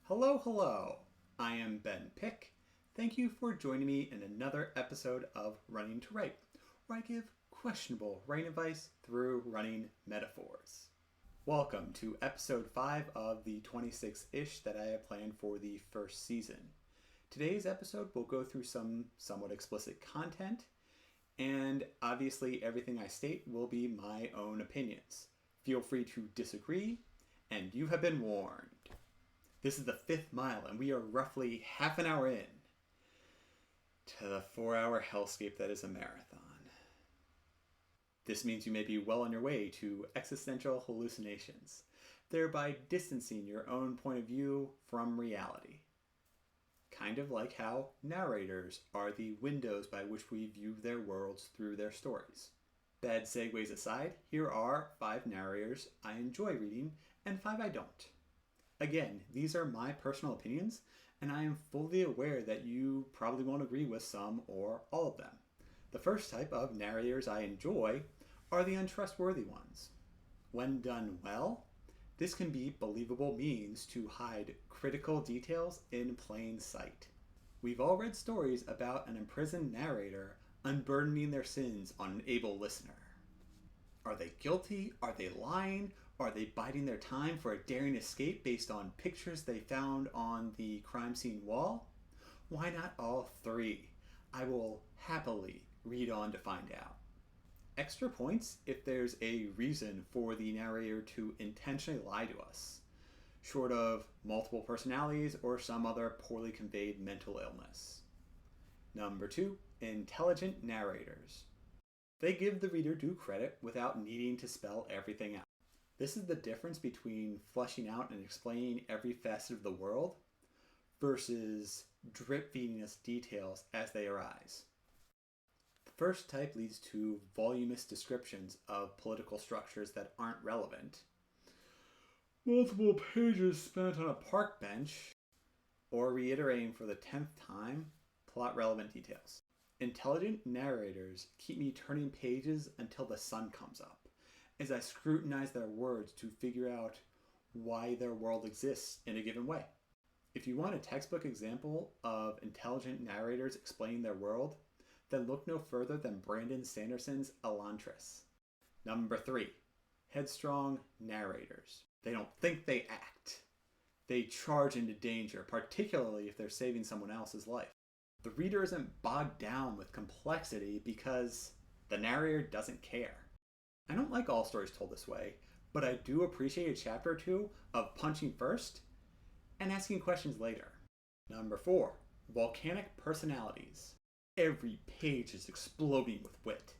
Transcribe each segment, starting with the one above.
Hello, hello. I am Ben Pick. Thank you for joining me in another episode of Running to Write, where I give questionable writing advice through running metaphors. Welcome to episode 5 of the 26-ish that I have planned for the first season. Today's episode will go through some somewhat explicit content, and obviously everything I state will be my own opinions. Feel free to disagree, and you have been warned. This is the 5th mile, and we are roughly half an hour in to the 4-hour hellscape that is a marathon. This means you may be well on your way to existential hallucinations, thereby distancing your own point of view from reality. Kind of like how narrators are the windows by which we view their worlds through their stories. Bad segues aside, here are 5 narrators I enjoy reading and 5 I don't. Again, these are my personal opinions, and I am fully aware that you probably won't agree with some or all of them. The first type of narrators I enjoy are the untrustworthy ones. When done well, this can be believable means to hide critical details in plain sight. We've all read stories about an imprisoned narrator unburdening their sins on an able listener. Are they guilty? Are they lying? Are they biding their time for a daring escape based on pictures they found on the crime scene wall? Why not all 3? I will happily read on to find out. Extra points if there's a reason for the narrator to intentionally lie to us, short of multiple personalities or some other poorly conveyed mental illness. Number 2, intelligent narrators. They give the reader due credit without needing to spell everything out. This is the difference between fleshing out and explaining every facet of the world versus drip feeding us details as they arise. The first type leads to voluminous descriptions of political structures that aren't relevant, multiple pages spent on a park bench, or reiterating for the 10th time plot-relevant details. Intelligent narrators keep me turning pages until the sun comes up, as I scrutinize their words to figure out why their world exists in a given way. If you want a textbook example of intelligent narrators explaining their world, then look no further than Brandon Sanderson's Elantris. Number 3, headstrong narrators. They don't think, they act. They charge into danger, particularly if they're saving someone else's life. The reader isn't bogged down with complexity because the narrator doesn't care. I don't like all stories told this way, but I do appreciate a chapter or 2 of punching first and asking questions later. Number 4, volcanic personalities. Every page is exploding with wit.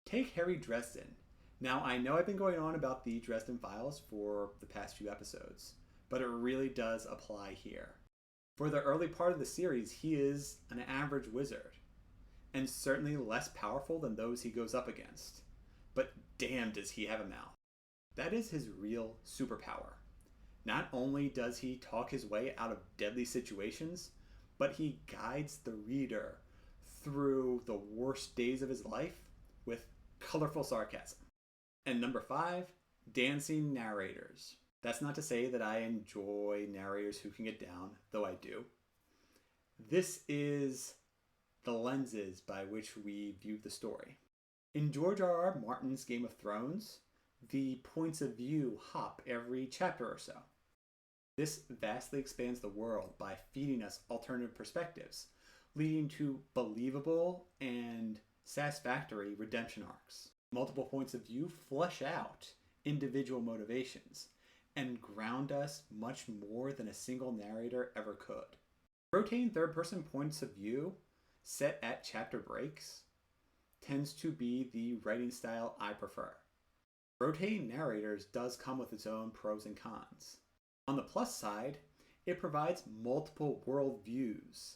Take Harry Dresden. Now, I know I've been going on about the Dresden Files for the past few episodes, but it really does apply here. For the early part of the series, he is an average wizard, and certainly less powerful than those he goes up against. But damn does he have a mouth. That is his real superpower. Not only does he talk his way out of deadly situations, but he guides the reader through the worst days of his life with colorful sarcasm. And number 5, dancing narrators. That's not to say that I enjoy narrators who can get down, though I do. This is the lenses by which we view the story. In George R.R. Martin's Game of Thrones, the points of view hop every chapter or so. This vastly expands the world by feeding us alternative perspectives, leading to believable and satisfactory redemption arcs. Multiple points of view flesh out individual motivations and ground us much more than a single narrator ever could. Rotating third-person points of view set at chapter breaks tends to be the writing style I prefer. Rotating narrators does come with its own pros and cons. On the plus side, it provides multiple worldviews,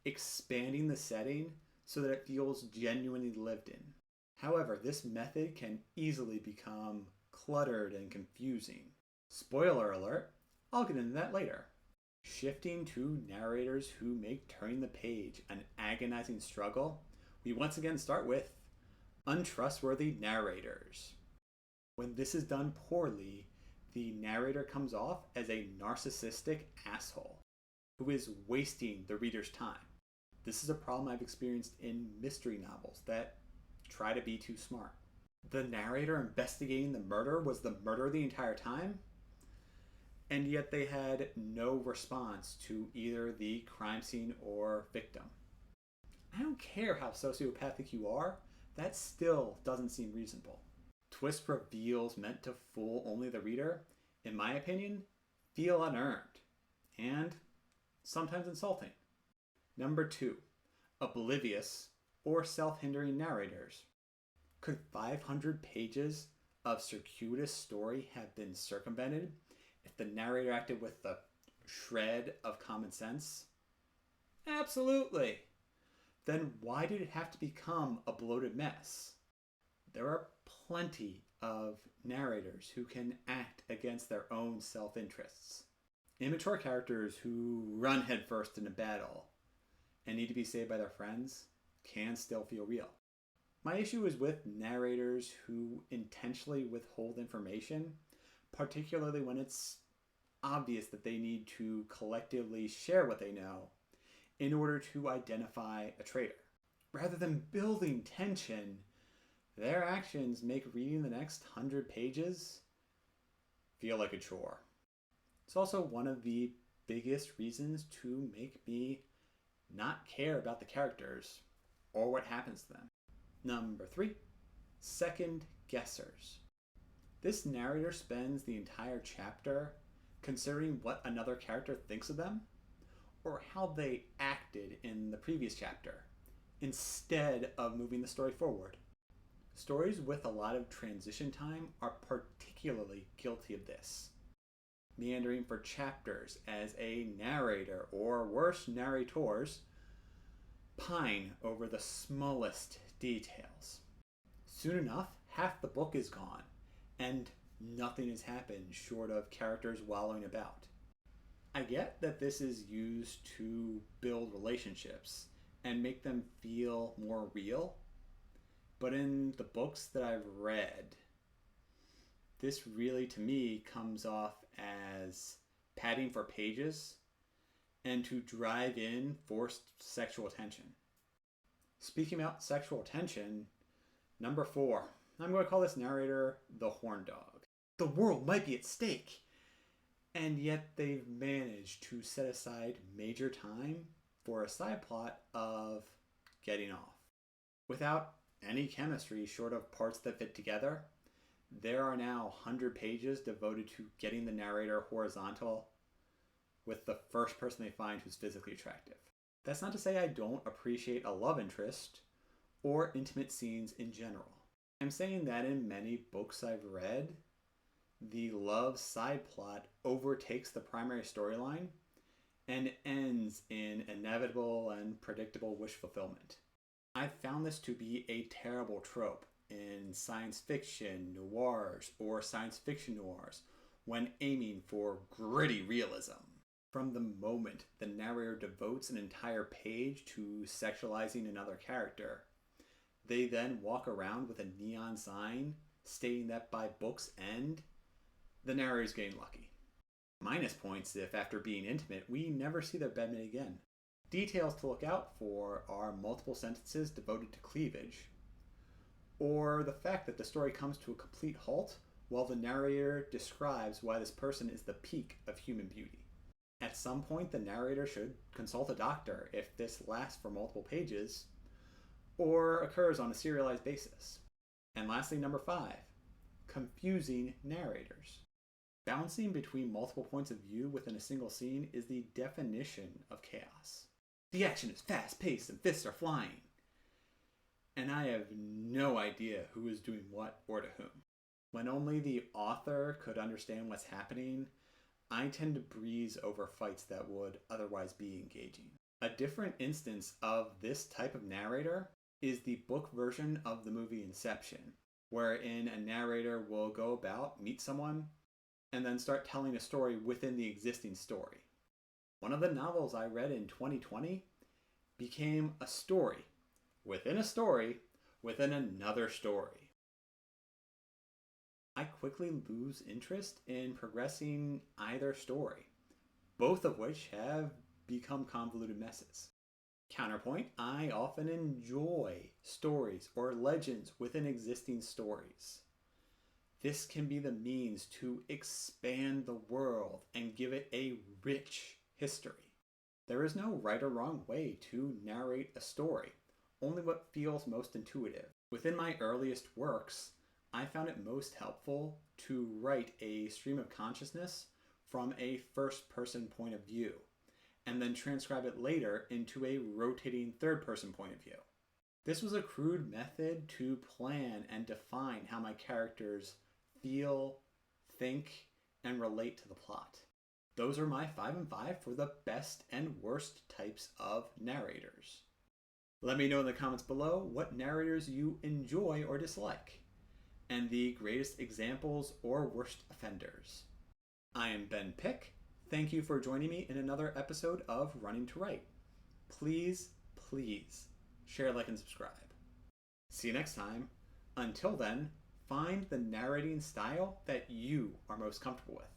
expanding the setting so that it feels genuinely lived in. However, this method can easily become cluttered and confusing. Spoiler alert, I'll get into that later. Shifting to narrators who make turning the page an agonizing struggle, we once again start with untrustworthy narrators. When this is done poorly, the narrator comes off as a narcissistic asshole who is wasting the reader's time. This is a problem I've experienced in mystery novels that try to be too smart. The narrator investigating the murder was the murderer the entire time, and yet they had no response to either the crime scene or victim. I don't care how sociopathic you are, that still doesn't seem reasonable. Twist reveals meant to fool only the reader, in my opinion, feel unearned and sometimes insulting. Number 2, Oblivious or self-hindering narrators. Could 500 pages of circuitous story have been circumvented if the narrator acted with a shred of common sense? Absolutely. Then why did it have to become a bloated mess? There are plenty of narrators who can act against their own self-interests. Immature characters who run headfirst in a battle and need to be saved by their friends can still feel real. My issue is with narrators who intentionally withhold information, particularly when it's obvious that they need to collectively share what they know in order to identify a traitor. Rather than building tension, their actions make reading the next 100 pages feel like a chore. It's also one of the biggest reasons to make me not care about the characters or what happens to them. Number 3, second guessers. This narrator spends the entire chapter considering what another character thinks of them or how they acted in the previous chapter instead of moving the story forward. Stories with a lot of transition time are particularly guilty of this. Meandering for chapters as a narrator, or worse, narrators, pine over the smallest details. Soon enough, half the book is gone, and nothing has happened short of characters wallowing about. I get that this is used to build relationships and make them feel more real, but in the books that I've read, this really, to me, comes off as padding for pages and to drive in forced sexual tension. Speaking about sexual tension, number 4, I'm going to call this narrator the horn dog. The world might be at stake, and yet they've managed to set aside major time for a side plot of getting off. Without any chemistry short of parts that fit together, there are now 100 pages devoted to getting the narrator horizontal with the first person they find who's physically attractive. That's not to say I don't appreciate a love interest or intimate scenes in general. I'm saying that in many books I've read, the love side plot overtakes the primary storyline and ends in inevitable and predictable wish fulfillment. I've found this to be a terrible trope in science fiction noirs or science fiction noirs when aiming for gritty realism. From the moment the narrator devotes an entire page to sexualizing another character, they then walk around with a neon sign stating that by book's end, the narrator's getting lucky. Minus points if, after being intimate, we never see their bedmate again. Details to look out for are multiple sentences devoted to cleavage, or the fact that the story comes to a complete halt while the narrator describes why this person is the peak of human beauty. At some point, the narrator should consult a doctor if this lasts for multiple pages or occurs on a serialized basis. And lastly, number 5, confusing narrators. Bouncing between multiple points of view within a single scene is the definition of chaos. The action is fast-paced and fists are flying, and I have no idea who is doing what or to whom. When only the author could understand what's happening, I tend to breeze over fights that would otherwise be engaging. A different instance of this type of narrator is the book version of the movie Inception, wherein a narrator will go about, meet someone, and then start telling a story within the existing story. One of the novels I read in 2020 became a story within another story. I quickly lose interest in progressing either story, both of which have become convoluted messes. Counterpoint, I often enjoy stories or legends within existing stories. This can be the means to expand the world and give it a rich history. There is no right or wrong way to narrate a story, only what feels most intuitive. Within my earliest works, I found it most helpful to write a stream of consciousness from a first-person point of view, and then transcribe it later into a rotating third-person point of view. This was a crude method to plan and define how my characters feel, think, and relate to the plot. Those are my 5 and 5 for the best and worst types of narrators. Let me know in the comments below what narrators you enjoy or dislike, and the greatest examples or worst offenders. I am Ben Pick. Thank you for joining me in another episode of Running to Write. Please, please share, like, and subscribe. See you next time. Until then, find the narrating style that you are most comfortable with.